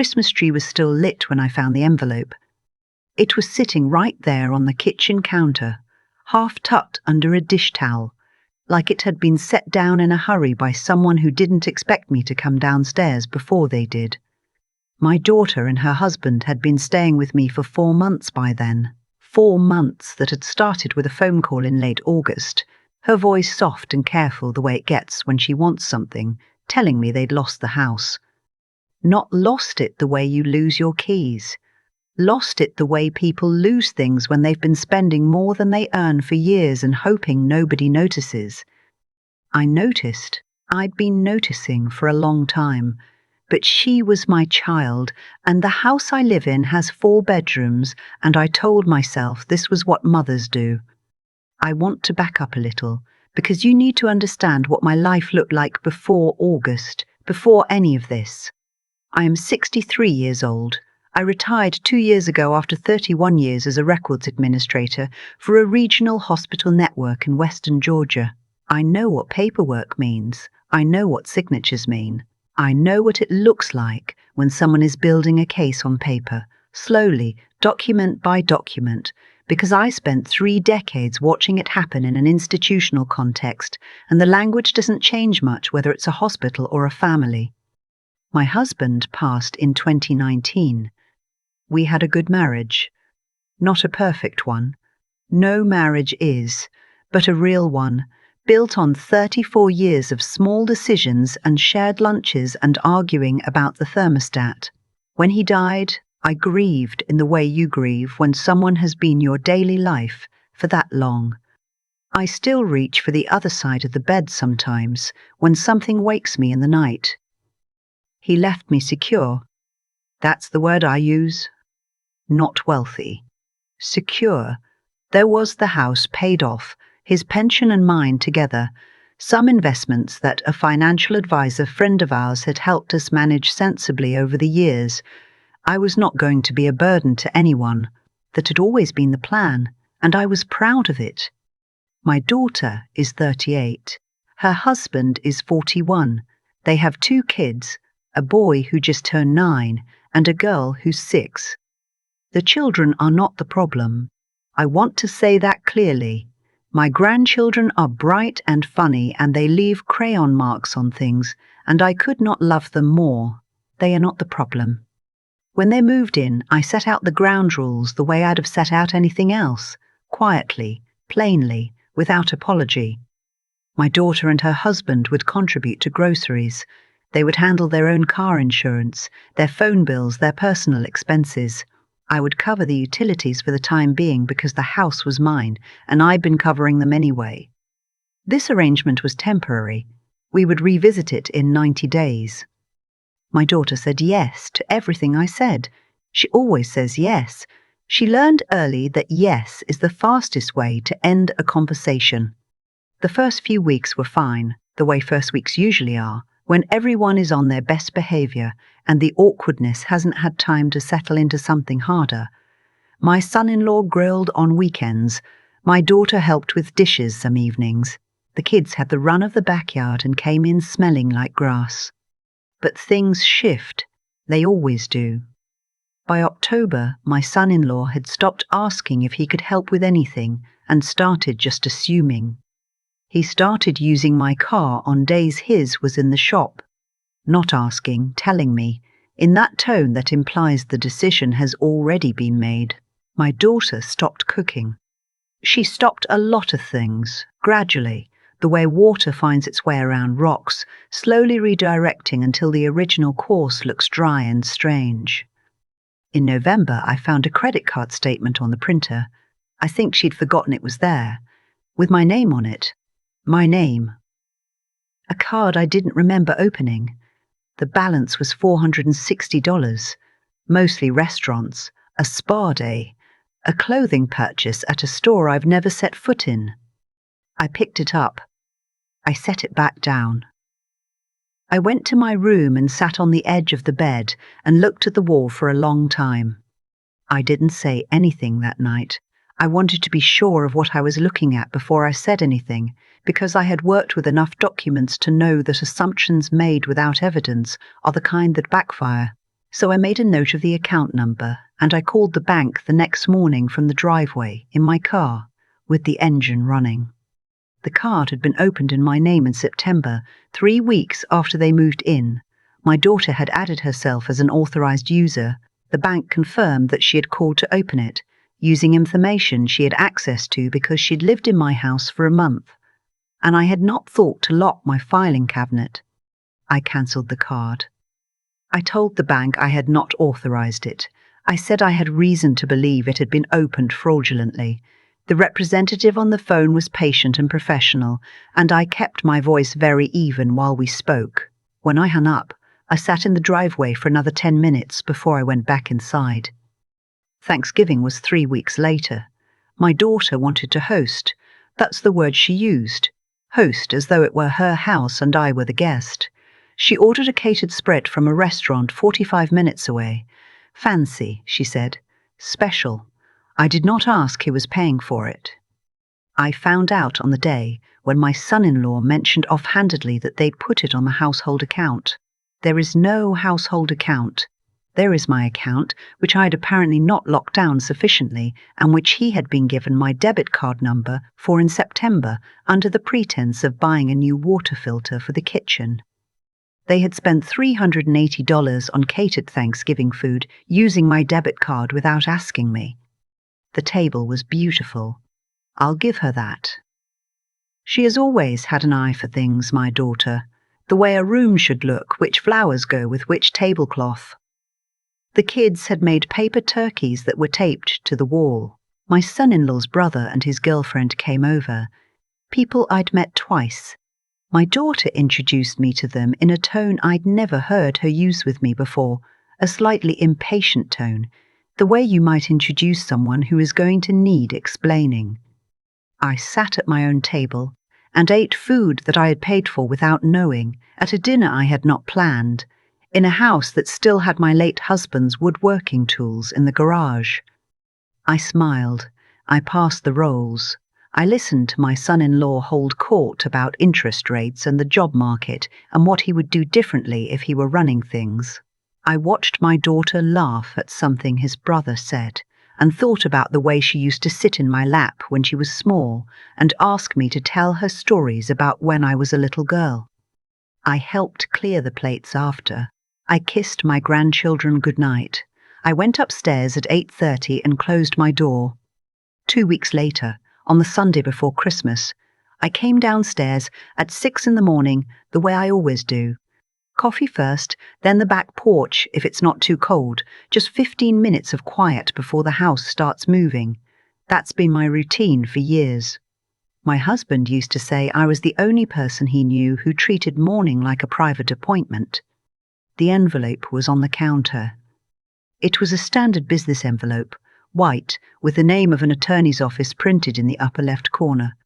Christmas tree was still lit when I found the envelope. It was sitting right there on the kitchen counter, half tucked under a dish towel, like it had been set down in a hurry by someone who didn't expect me to come downstairs before they did. My daughter and her husband had been staying with me for 4 months by then. 4 months that had started with a phone call in late August, her voice soft and careful the way it gets when she wants something, telling me they'd lost the house. Not lost it the way you lose your keys. Lost it the way people lose things when they've been spending more than they earn for years and hoping nobody notices. I noticed. I'd been noticing for a long time. But she was my child, and the house I live in has 4 bedrooms, and I told myself this was what mothers do. I want to back up a little, because you need to understand what my life looked like before August, before any of this. I am 63 years old. I retired 2 years ago after 31 years as a records administrator for a regional hospital network in Western Georgia. I know what paperwork means. I know what signatures mean. I know what it looks like when someone is building a case on paper, slowly, document by document, because I spent 3 decades watching it happen in an institutional context, and the language doesn't change much whether it's a hospital or a family. My husband passed in 2019. We had a good marriage. Not a perfect one. No marriage is, but a real one, built on 34 years of small decisions and shared lunches and arguing about the thermostat. When he died, I grieved in the way you grieve when someone has been your daily life for that long. I still reach for the other side of the bed sometimes when something wakes me in the night. He left me secure. That's the word I use. Not wealthy. Secure. There was the house paid off, his pension and mine together, some investments that a financial advisor friend of ours had helped us manage sensibly over the years. I was not going to be a burden to anyone. That had always been the plan, and I was proud of it. My daughter is 38. Her husband is 41. They have 2 kids, a boy who just turned 9 and a girl who's 6. The children are not the problem. I want to say that clearly. My grandchildren are bright and funny and they leave crayon marks on things, and I could not love them more. They are not the problem. When they moved in, I set out the ground rules the way I'd have set out anything else, quietly, plainly, without apology. My daughter and her husband would contribute to groceries. They would handle their own car insurance, their phone bills, their personal expenses. I would cover the utilities for the time being because the house was mine, and I'd been covering them anyway. This arrangement was temporary. We would revisit it in 90 days. My daughter said yes to everything I said. She always says yes. She learned early that yes is the fastest way to end a conversation. The first few weeks were fine, the way first weeks usually are, when everyone is on their best behavior and the awkwardness hasn't had time to settle into something harder. My son-in-law grilled on weekends. My daughter helped with dishes some evenings. The kids had the run of the backyard and came in smelling like grass. But things shift. They always do. By October, my son-in-law had stopped asking if he could help with anything and started just assuming. He started using my car on days his was in the shop. Not asking, telling me, in that tone that implies the decision has already been made. My daughter stopped cooking. She stopped a lot of things, gradually, the way water finds its way around rocks, slowly redirecting until the original course looks dry and strange. In November, I found a credit card statement on the printer. I think she'd forgotten it was there, with my name on it. My name. A card I didn't remember opening. The balance was $460, mostly restaurants, a spa day, a clothing purchase at a store I've never set foot in. I picked it up. I set it back down. I went to my room and sat on the edge of the bed and looked at the wall for a long time. I didn't say anything that night. I wanted to be sure of what I was looking at before I said anything, because I had worked with enough documents to know that assumptions made without evidence are the kind that backfire. So I made a note of the account number and I called the bank the next morning from the driveway in my car with the engine running. The card had been opened in my name in September, 3 weeks after they moved in. My daughter had added herself as an authorized user. The bank confirmed that she had called to open it, using information she had access to because she'd lived in my house for a month, and I had not thought to lock my filing cabinet. I cancelled the card. I told the bank I had not authorized it. I said I had reason to believe it had been opened fraudulently. The representative on the phone was patient and professional, and I kept my voice very even while we spoke. When I hung up, I sat in the driveway for another 10 minutes before I went back inside. Thanksgiving was 3 weeks later. My daughter wanted to host. That's the word she used. Host, as though it were her house and I were the guest. She ordered a catered spread from a restaurant 45 minutes away. Fancy, she said. Special. I did not ask who was paying for it. I found out on the day when my son-in-law mentioned offhandedly that they'd put it on the household account. There is no household account. There is my account, which I had apparently not locked down sufficiently, and which he had been given my debit card number for in September under the pretense of buying a new water filter for the kitchen. They had spent $380 on catered Thanksgiving food using my debit card without asking me. The table was beautiful. I'll give her that. She has always had an eye for things, my daughter. The way a room should look, which flowers go with which tablecloth. The kids had made paper turkeys that were taped to the wall. My son-in-law's brother and his girlfriend came over. People I'd met twice. My daughter introduced me to them in a tone I'd never heard her use with me before, a slightly impatient tone, the way you might introduce someone who is going to need explaining. I sat at my own table and ate food that I had paid for without knowing, at a dinner I had not planned, in a house that still had my late husband's woodworking tools in the garage. I smiled. I passed the rolls. I listened to my son-in-law hold court about interest rates and the job market and what he would do differently if he were running things. I watched my daughter laugh at something his brother said and thought about the way she used to sit in my lap when she was small and ask me to tell her stories about when I was a little girl. I helped clear the plates after. I kissed my grandchildren goodnight. I went upstairs at 8:30 and closed my door. 2 weeks later, on the Sunday before Christmas, I came downstairs at 6 in the morning, the way I always do. Coffee first, then the back porch if it's not too cold, just 15 minutes of quiet before the house starts moving. That's been my routine for years. My husband used to say I was the only person he knew who treated mourning like a private appointment. The envelope was on the counter. It was a standard business envelope, white, with the name of an attorney's office printed in the upper left corner.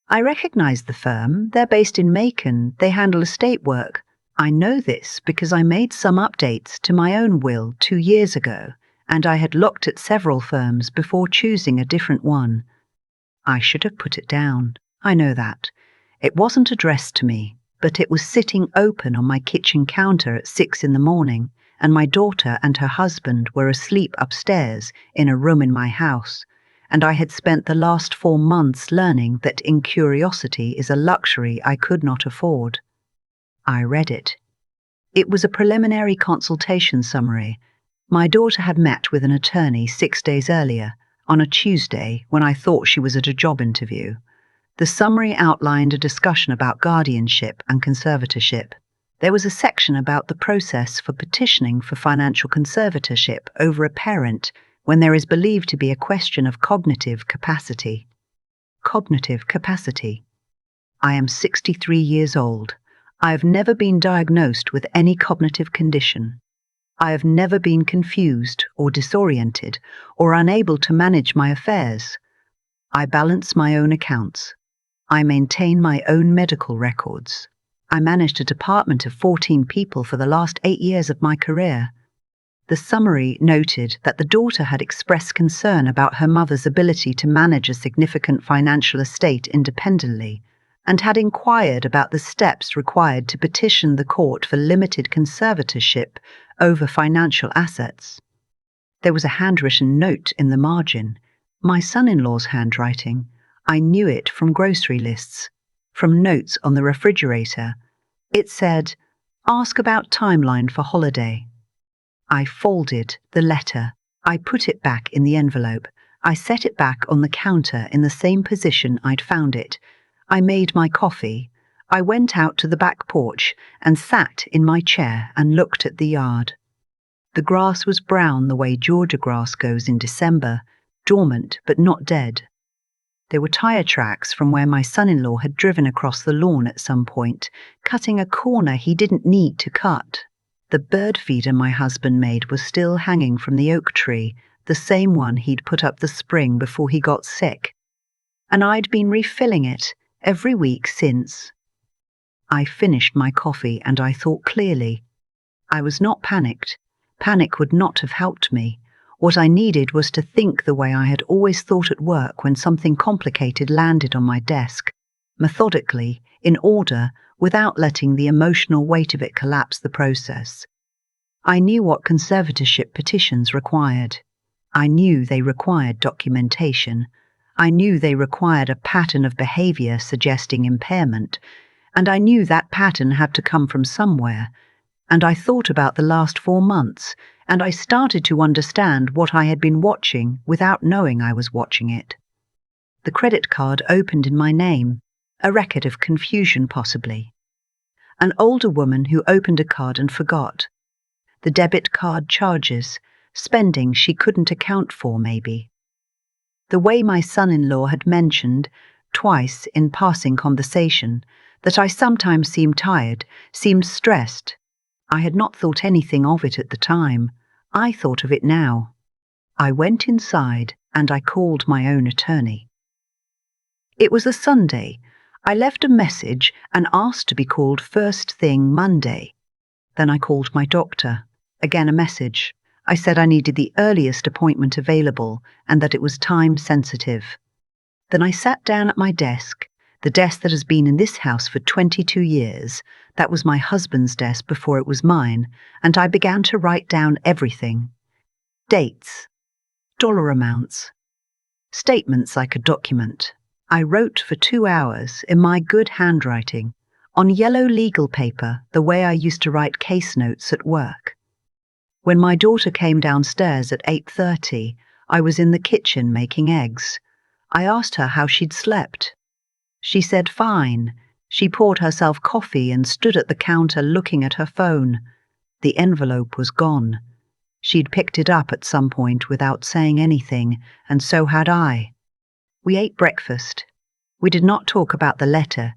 I recognized the firm. They're based in Macon. They handle estate work. I know this because I made some updates to my own will 2 years ago, and I had looked at several firms before choosing a different one. I should have put it down. I know that. It wasn't addressed to me, but it was sitting open on my kitchen counter at 6 in the morning, and my daughter and her husband were asleep upstairs in a room in my house, and I had spent the last 4 months learning that incuriosity is a luxury I could not afford. I read it. It was a preliminary consultation summary. My daughter had met with an attorney 6 days earlier, on a Tuesday, when I thought she was at a job interview. The summary outlined a discussion about guardianship and conservatorship. There was a section about the process for petitioning for financial conservatorship over a parent when there is believed to be a question of cognitive capacity. Cognitive capacity. I am 63 years old. I have never been diagnosed with any cognitive condition. I have never been confused or disoriented or unable to manage my affairs. I balance my own accounts. I maintain my own medical records. I managed a department of 14 people for the last 8 years of my career. The summary noted that the daughter had expressed concern about her mother's ability to manage a significant financial estate independently, and had inquired about the steps required to petition the court for limited conservatorship over financial assets. There was a handwritten note in the margin, my son-in-law's handwriting. I knew it from grocery lists, from notes on the refrigerator. It said, "Ask about timeline for holiday." I folded the letter. I put it back in the envelope. I set it back on the counter in the same position I'd found it. I made my coffee. I went out to the back porch and sat in my chair and looked at the yard. The grass was brown the way Georgia grass goes in December, dormant but not dead. There were tire tracks from where my son-in-law had driven across the lawn at some point, cutting a corner he didn't need to cut. The bird feeder my husband made was still hanging from the oak tree, the same one he'd put up the spring before he got sick. And I'd been refilling it every week since. I finished my coffee and I thought clearly. I was not panicked. Panic would not have helped me. What I needed was to think the way I had always thought at work when something complicated landed on my desk, methodically, in order, without letting the emotional weight of it collapse the process. I knew what conservatorship petitions required. I knew they required documentation. I knew they required a pattern of behavior suggesting impairment, and I knew that pattern had to come from somewhere. And I thought about the last 4 months, and I started to understand what I had been watching without knowing I was watching it. The credit card opened in my name, a record of confusion possibly. An older woman who opened a card and forgot. The debit card charges, spending she couldn't account for maybe. The way my son-in-law had mentioned, twice in passing conversation, that I sometimes seemed tired, seemed stressed. I had not thought anything of it at the time. I thought of it now. I went inside and I called my own attorney. It was a Sunday. I left a message and asked to be called first thing Monday. Then I called my doctor. Again a message. I said I needed the earliest appointment available and that it was time sensitive. Then I sat down at my desk, the desk that has been in this house for 22 years. That was my husband's desk before it was mine, and I began to write down everything. Dates, dollar amounts, statements I could document. I wrote for 2 hours in my good handwriting, on yellow legal paper, the way I used to write case notes at work. When my daughter came downstairs at 8:30, I was in the kitchen making eggs. I asked her how she'd slept. She said fine. She poured herself coffee and stood at the counter looking at her phone. The envelope was gone. She'd picked it up at some point without saying anything, and so had I. We ate breakfast. We did not talk about the letter.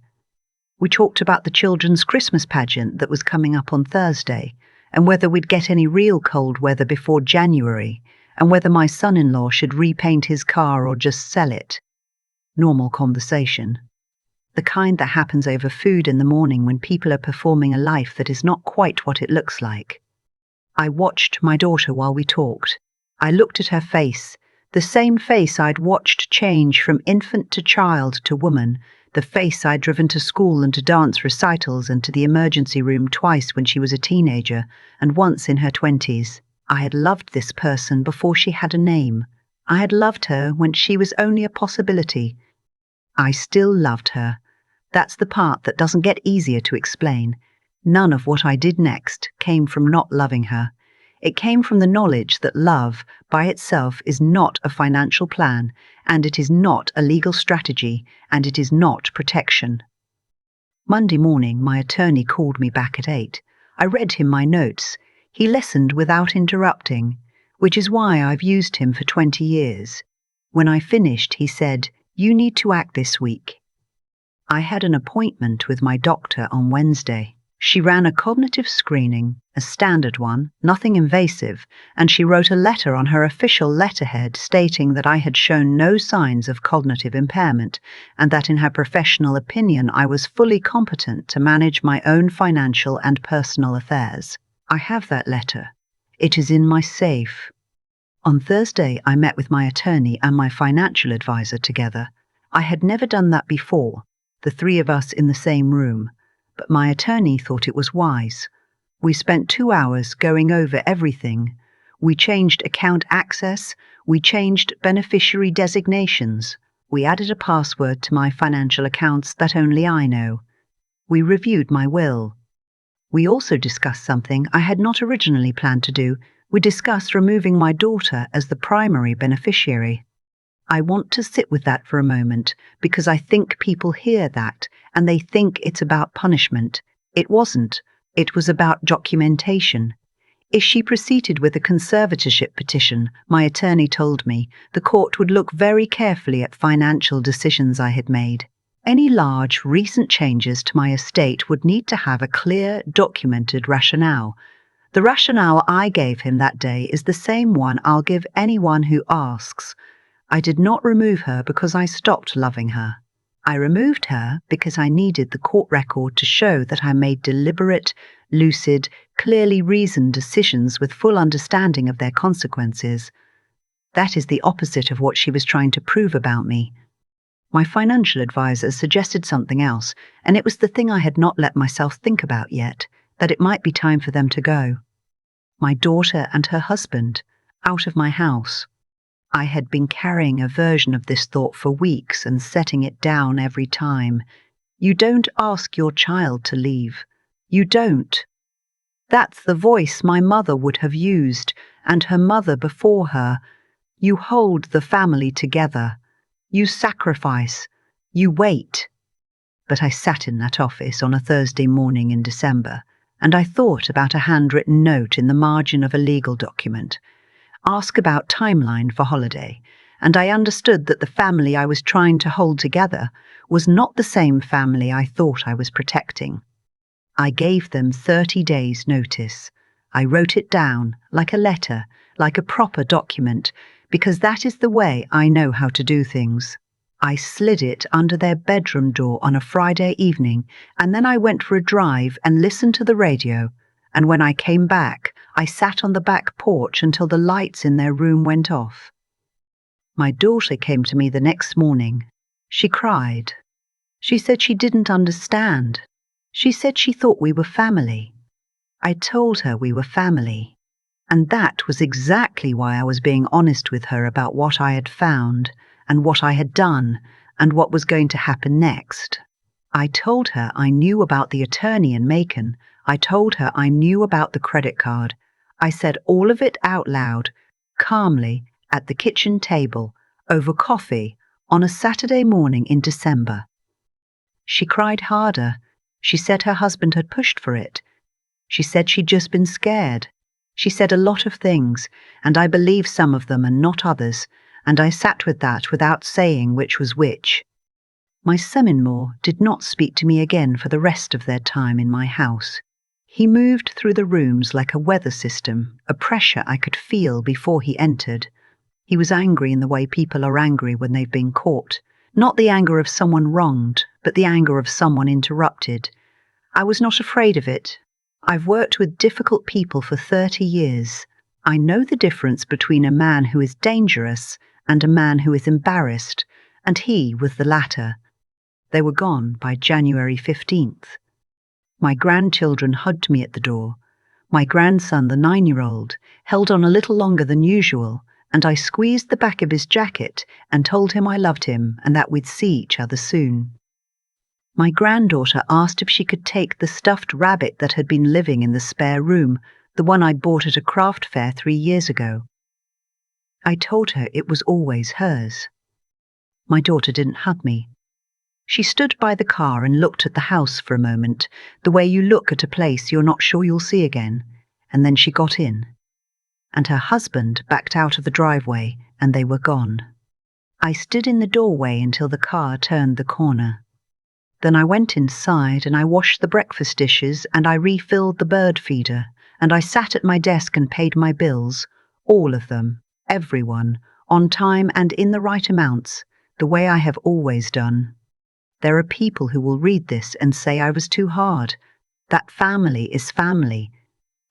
We talked about the children's Christmas pageant that was coming up on Thursday, and whether we'd get any real cold weather before January, and whether my son-in-law should repaint his car or just sell it. Normal conversation. The kind that happens over food in the morning when people are performing a life that is not quite what it looks like. I watched my daughter while we talked. I looked at her face, the same face I'd watched change from infant to child to woman, the face I'd driven to school and to dance recitals and to the emergency room twice when she was a teenager and once in her 20s. I had loved this person before she had a name. I had loved her when she was only a possibility. I still loved her. That's the part that doesn't get easier to explain. None of what I did next came from not loving her. It came from the knowledge that love, by itself, is not a financial plan, and it is not a legal strategy, and it is not protection. Monday morning, my attorney called me back at 8. I read him my notes. He listened without interrupting, which is why I've used him for 20 years. When I finished, he said, "You need to act this week." I had an appointment with my doctor on Wednesday. She ran a cognitive screening, a standard one, nothing invasive, and she wrote a letter on her official letterhead stating that I had shown no signs of cognitive impairment and that in her professional opinion I was fully competent to manage my own financial and personal affairs. I have that letter. It is in my safe. On Thursday, I met with my attorney and my financial advisor together. I had never done that before, the three of us in the same room, but my attorney thought it was wise. We spent 2 hours going over everything. We changed account access. We changed beneficiary designations. We added a password to my financial accounts that only I know. We reviewed my will. We also discussed something I had not originally planned to do. We discussed removing my daughter as the primary beneficiary. I want to sit with that for a moment because I think people hear that and they think it's about punishment. It wasn't. It was about documentation. If she proceeded with a conservatorship petition, my attorney told me, the court would look very carefully at financial decisions I had made. Any large, recent changes to my estate would need to have a clear, documented rationale. The rationale I gave him that day is the same one I'll give anyone who asks. I did not remove her because I stopped loving her. I removed her because I needed the court record to show that I made deliberate, lucid, clearly reasoned decisions with full understanding of their consequences. That is the opposite of what she was trying to prove about me. My financial advisor suggested something else, and it was the thing I had not let myself think about yet, that it might be time for them to go. My daughter and her husband, out of my house. I had been carrying a version of this thought for weeks and setting it down every time. You don't ask your child to leave. You don't. That's the voice my mother would have used, and her mother before her. You hold the family together. You sacrifice. You wait. But I sat in that office on a Thursday morning in December, and I thought about a handwritten note in the margin of a legal document. Ask about timeline for holiday, and I understood that the family I was trying to hold together was not the same family I thought I was protecting. I gave them 30 days' notice. I wrote it down, like a letter, like a proper document, because that is the way I know how to do things. I slid it under their bedroom door on a Friday evening, and then I went for a drive and listened to the radio, and when I came back, I sat on the back porch until the lights in their room went off. My daughter came to me the next morning. She cried. She said she didn't understand. She said she thought we were family. I told her we were family. And that was exactly why I was being honest with her about what I had found, and what I had done, and what was going to happen next. I told her I knew about the attorney in Macon. I told her I knew about the credit card. I said all of it out loud, calmly, at the kitchen table, over coffee, on a Saturday morning in December. She cried harder. She said her husband had pushed for it. She said she'd just been scared. She said a lot of things, and I believe some of them and not others, and I sat with that without saying which was which. My son-in-law did not speak to me again for the rest of their time in my house. He moved through the rooms like a weather system, a pressure I could feel before he entered. He was angry in the way people are angry when they've been caught. Not the anger of someone wronged, but the anger of someone interrupted. I was not afraid of it. I've worked with difficult people for 30 years. I know the difference between a man who is dangerous and a man who is embarrassed, and he was the latter. They were gone by January 15th. My grandchildren hugged me at the door. My grandson, the 9-year-old, held on a little longer than usual, and I squeezed the back of his jacket and told him I loved him and that we'd see each other soon. My granddaughter asked if she could take the stuffed rabbit that had been living in the spare room, the one I'd bought at a craft fair 3 years ago. I told her it was always hers. My daughter didn't hug me. She stood by the car and looked at the house for a moment, the way you look at a place you're not sure you'll see again, and then she got in. And her husband backed out of the driveway, and they were gone. I stood in the doorway until the car turned the corner. Then I went inside and I washed the breakfast dishes and I refilled the bird feeder, and I sat at my desk and paid my bills, all of them, everyone, on time and in the right amounts, the way I have always done. There are people who will read this and say I was too hard, that family is family,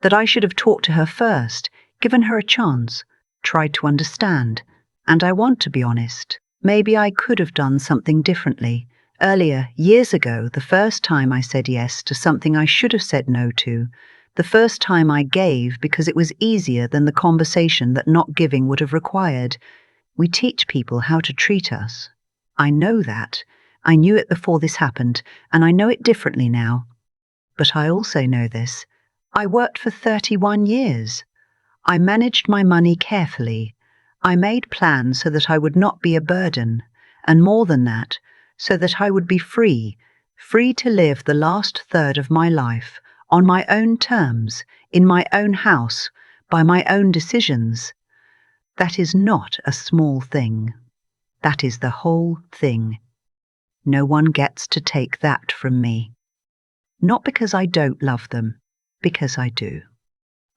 that I should have talked to her first, given her a chance, tried to understand, and I want to be honest. Maybe I could have done something differently. Earlier, years ago, the first time I said yes to something I should have said no to, The first time I gave because it was easier than the conversation that not giving would have required. We teach people how to treat us. I know that. I knew it before this happened, and I know it differently now. But I also know this. I worked for 31 years. I managed my money carefully. I made plans so that I would not be a burden, and more than that, so that I would be free to live the last third of my life on my own terms, in my own house, by my own decisions. That is not a small thing. That is the whole thing. No one gets to take that from me. Not because I don't love them, because I do.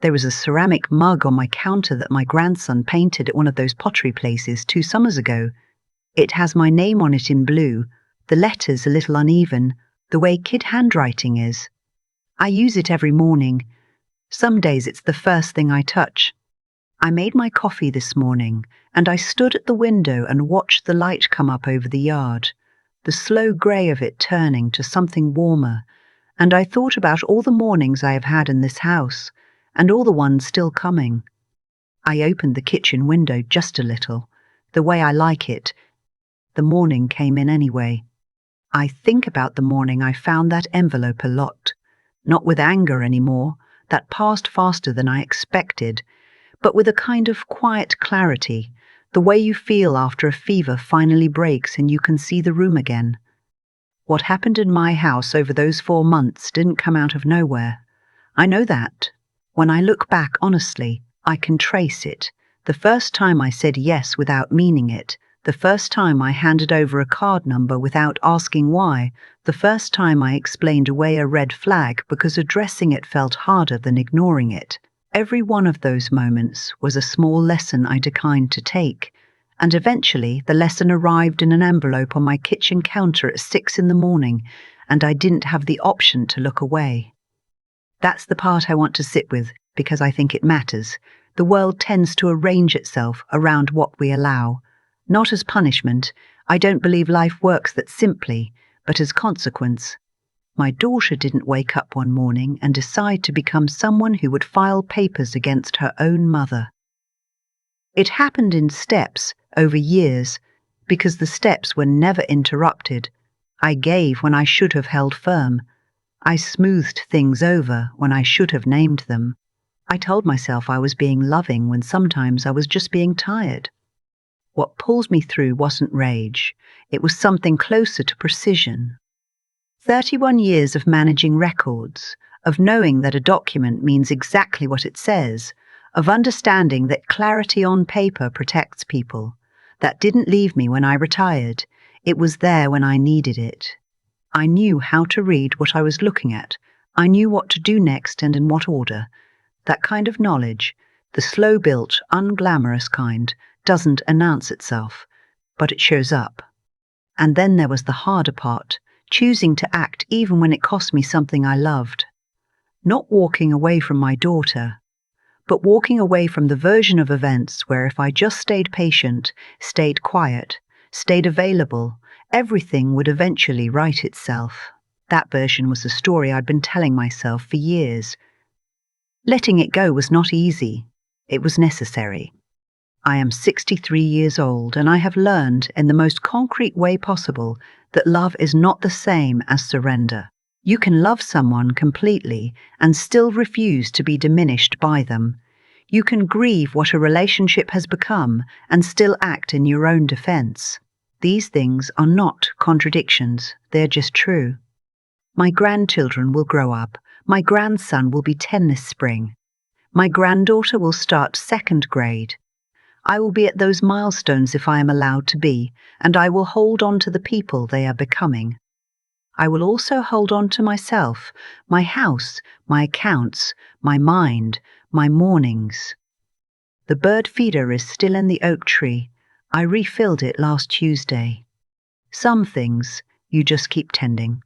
There was a ceramic mug on my counter that my grandson painted at one of those pottery places 2 summers ago. It has my name on it in blue, the letters a little uneven, the way kid handwriting is. I use it every morning. Some days it's the first thing I touch. I made my coffee this morning, and I stood at the window and watched the light come up over the yard, the slow grey of it turning to something warmer, and I thought about all the mornings I have had in this house, and all the ones still coming. I opened the kitchen window just a little, the way I like it. The morning came in anyway. I think about the morning I found that envelope a lot, not with anger anymore, that passed faster than I expected, but with a kind of quiet clarity, the way you feel after a fever finally breaks and you can see the room again. What happened in my house over those 4 months didn't come out of nowhere. I know that. When I look back honestly, I can trace it. The first time I said yes without meaning it, the first time I handed over a card number without asking why, the first time I explained away a red flag because addressing it felt harder than ignoring it. Every one of those moments was a small lesson I declined to take, and eventually the lesson arrived in an envelope on my kitchen counter at 6 in the morning, and I didn't have the option to look away. That's the part I want to sit with, because I think it matters. The world tends to arrange itself around what we allow. Not as punishment. I don't believe life works that simply, but as consequence. My daughter didn't wake up one morning and decide to become someone who would file papers against her own mother. It happened in steps, over years, because the steps were never interrupted. I gave when I should have held firm. I smoothed things over when I should have named them. I told myself I was being loving when sometimes I was just being tired. What pulled me through wasn't rage. It was something closer to precision. 31 years of managing records, of knowing that a document means exactly what it says, of understanding that clarity on paper protects people. That didn't leave me when I retired. It was there when I needed it. I knew how to read what I was looking at. I knew what to do next and in what order. That kind of knowledge, the slow-built, unglamorous kind, doesn't announce itself, but it shows up. And then there was the harder part, choosing to act even when it cost me something I loved. Not walking away from my daughter, but walking away from the version of events where if I just stayed patient, stayed quiet, stayed available, everything would eventually right itself. That version was the story I'd been telling myself for years. Letting it go was not easy. It was necessary. I am 63 years old, and I have learned in the most concrete way possible that love is not the same as surrender. You can love someone completely and still refuse to be diminished by them. You can grieve what a relationship has become and still act in your own defense. These things are not contradictions, they're just true. My grandchildren will grow up. My grandson will be 10 this spring. My granddaughter will start 2nd grade. I will be at those milestones if I am allowed to be, and I will hold on to the people they are becoming. I will also hold on to myself, my house, my accounts, my mind, my mornings. The bird feeder is still in the oak tree. I refilled it last Tuesday. Some things you just keep tending.